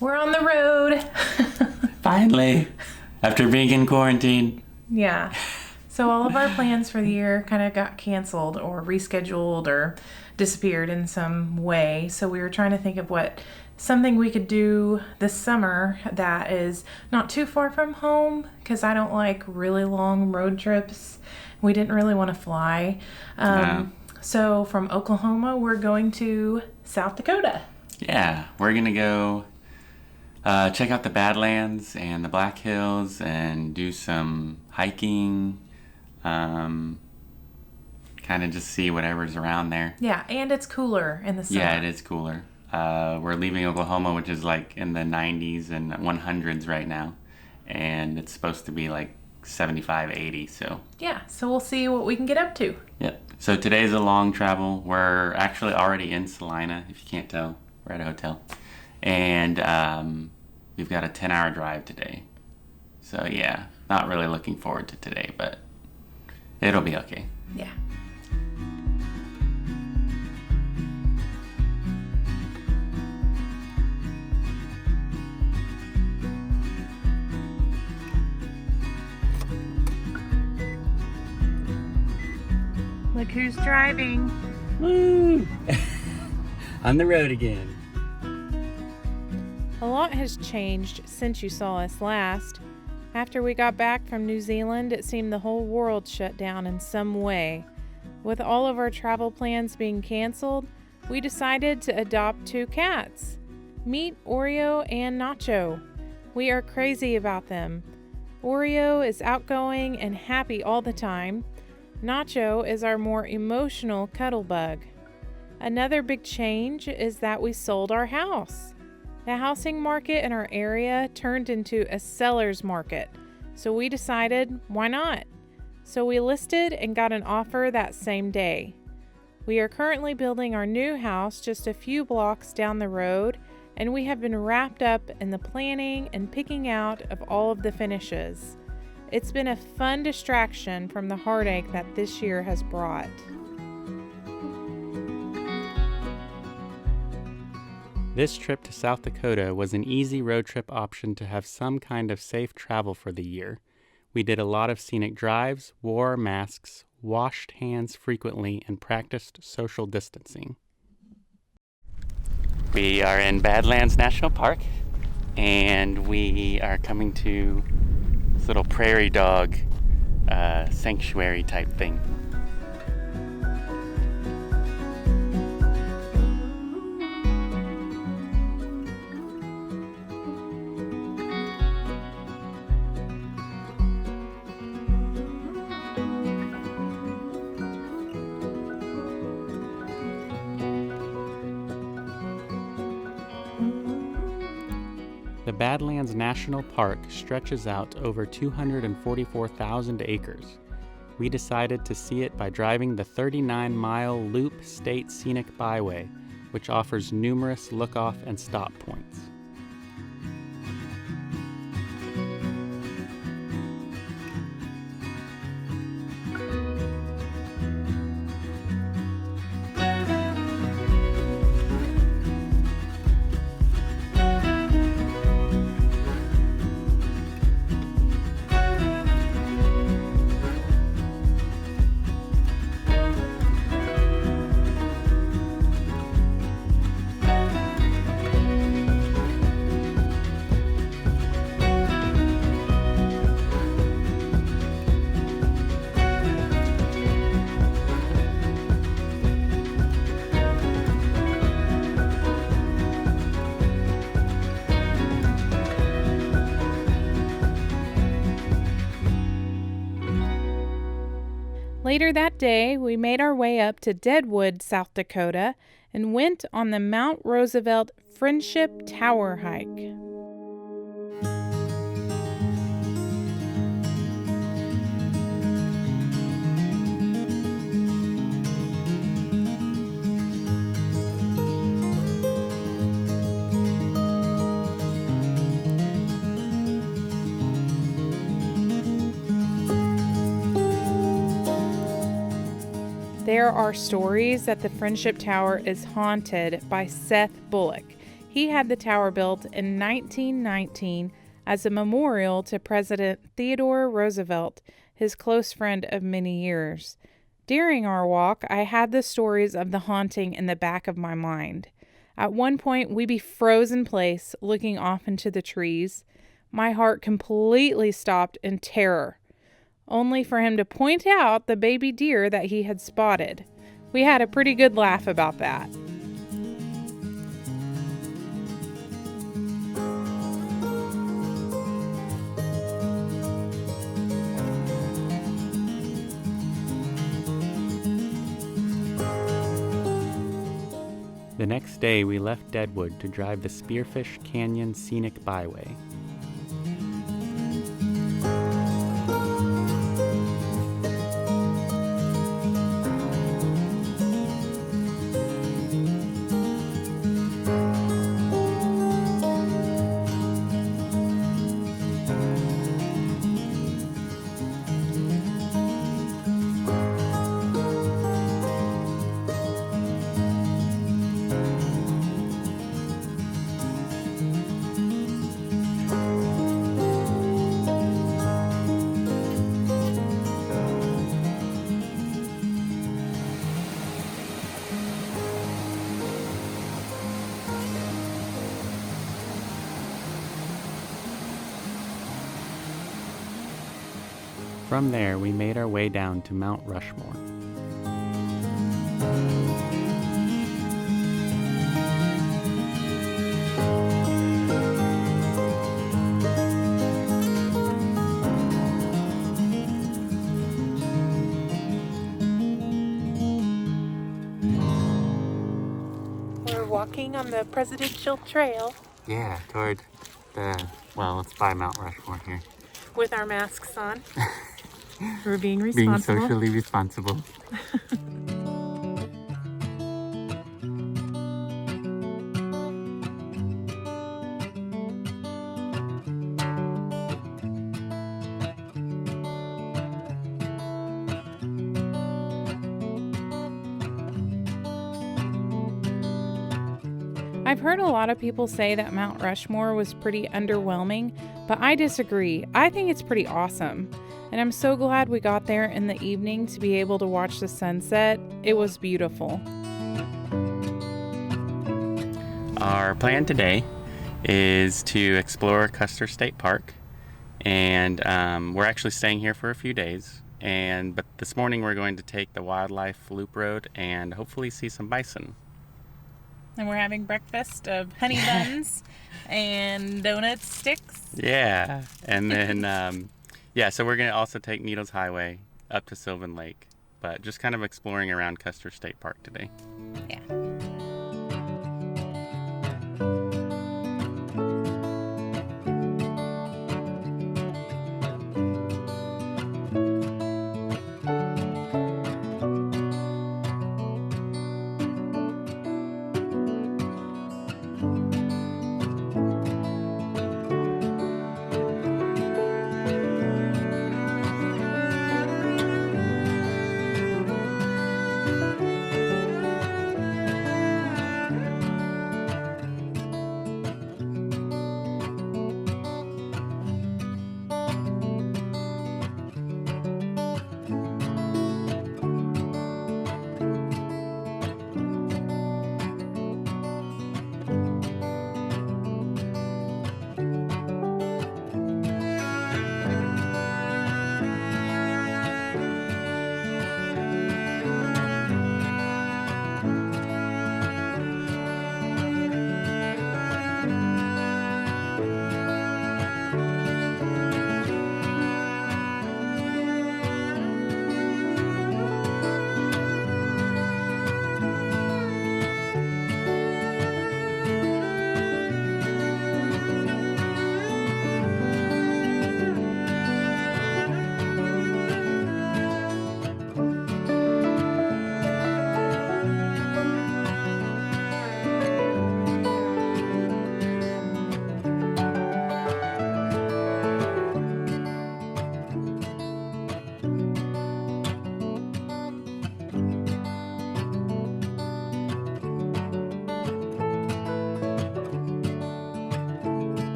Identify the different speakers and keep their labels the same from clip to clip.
Speaker 1: We're on the road.
Speaker 2: Finally, after being in quarantine.
Speaker 1: Yeah. So all of our plans for the year kind of got canceled or rescheduled or disappeared in some way. So we were trying to think of something we could do this summer that is not too far from home, because I don't like really long road trips. We didn't really want to fly.
Speaker 2: No.
Speaker 1: So from Oklahoma, we're going to South Dakota.
Speaker 2: Yeah, we're going to go check out the Badlands and the Black Hills and do some hiking. Kind of just see whatever's around there.
Speaker 1: Yeah, and it's cooler in the summer.
Speaker 2: Yeah, it is cooler. We're leaving Oklahoma, which is like in the 90s and 100s right now. And it's supposed to be like 75, 80, so.
Speaker 1: Yeah, so we'll see what we can get up to.
Speaker 2: Yep. So today's a long travel. We're actually already in Salina, if you can't tell. We're at a hotel. And we've got a 10-hour drive today. So yeah, not really looking forward to today, but it'll be okay.
Speaker 1: Yeah. Look who's driving.
Speaker 2: Woo! On the road again.
Speaker 1: A lot has changed since you saw us last. After we got back from New Zealand, it seemed the whole world shut down in some way. With all of our travel plans being canceled, we decided to adopt 2 cats. Meet Oreo and Nacho. We are crazy about them. Oreo is outgoing and happy all the time. Nacho is our more emotional cuddle bug. Another big change is that we sold our house. The housing market in our area turned into a seller's market, so we decided, why not? So we listed and got an offer that same day. We are currently building our new house just a few blocks down the road, and we have been wrapped up in the planning and picking out of all of the finishes. It's been a fun distraction from the heartache that this year has brought.
Speaker 3: This trip to South Dakota was an easy road trip option to have some kind of safe travel for the year. We did a lot of scenic drives, wore our masks, washed hands frequently, and practiced social distancing.
Speaker 2: We are in Badlands National Park, and we are coming to this little prairie dog sanctuary type thing.
Speaker 3: The Badlands National Park stretches out over 244,000 acres. We decided to see it by driving the 39-mile Loop State Scenic Byway, which offers numerous look-off and stop points.
Speaker 1: Later that day, we made our way up to Deadwood, South Dakota, and went on the Mount Roosevelt Friendship Tower hike. There are stories that the Friendship Tower is haunted by Seth Bullock. He had the tower built in 1919 as a memorial to President Theodore Roosevelt, his close friend of many years. During our walk, I had the stories of the haunting in the back of my mind. At one point, we be froze in place, looking off into the trees. My heart completely stopped in terror, only for him to point out the baby deer that he had spotted. We had a pretty good laugh about that.
Speaker 3: The next day, we left Deadwood to drive the Spearfish Canyon Scenic Byway. From there, we made our way down to Mount Rushmore.
Speaker 1: We're walking on the Presidential Trail
Speaker 3: Yeah, toward it's by Mount Rushmore here.
Speaker 1: with our masks on. We're being
Speaker 3: Being
Speaker 1: responsible.
Speaker 3: socially responsible.
Speaker 1: I've heard a lot of people say that Mount Rushmore was pretty underwhelming, but I disagree. I think it's pretty awesome. And I'm so glad we got there in the evening to be able to watch the sunset. It was beautiful.
Speaker 2: Our plan today is to explore Custer State Park, and we're actually staying here for a few days. But this morning we're going to take the Wildlife Loop Road and hopefully see some bison.
Speaker 1: And we're having breakfast of honey buns and donut sticks.
Speaker 2: Yeah, and then so we're gonna also take Needles Highway up to Sylvan Lake, but just kind of exploring around Custer State Park today.
Speaker 1: Yeah.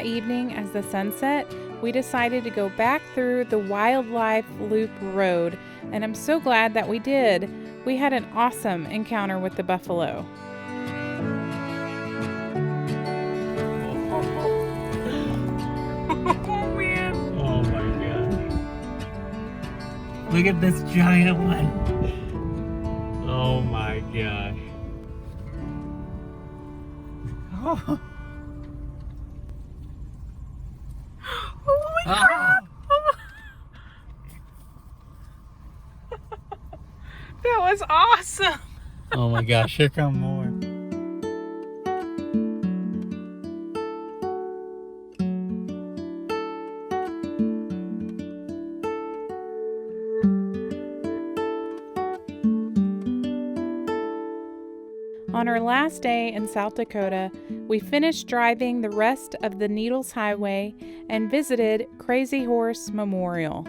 Speaker 1: that evening, as the sun set, we decided to go back through the Wildlife Loop Road, and I'm so glad that we did. We had an awesome encounter with the buffalo.
Speaker 3: Oh man! Oh my gosh! Look at this giant one! Oh my gosh! Oh,
Speaker 1: Oh my God! That was awesome!
Speaker 3: Oh my gosh, here come more.
Speaker 1: On our last day in South Dakota, we finished driving the rest of the Needles Highway and visited Crazy Horse Memorial.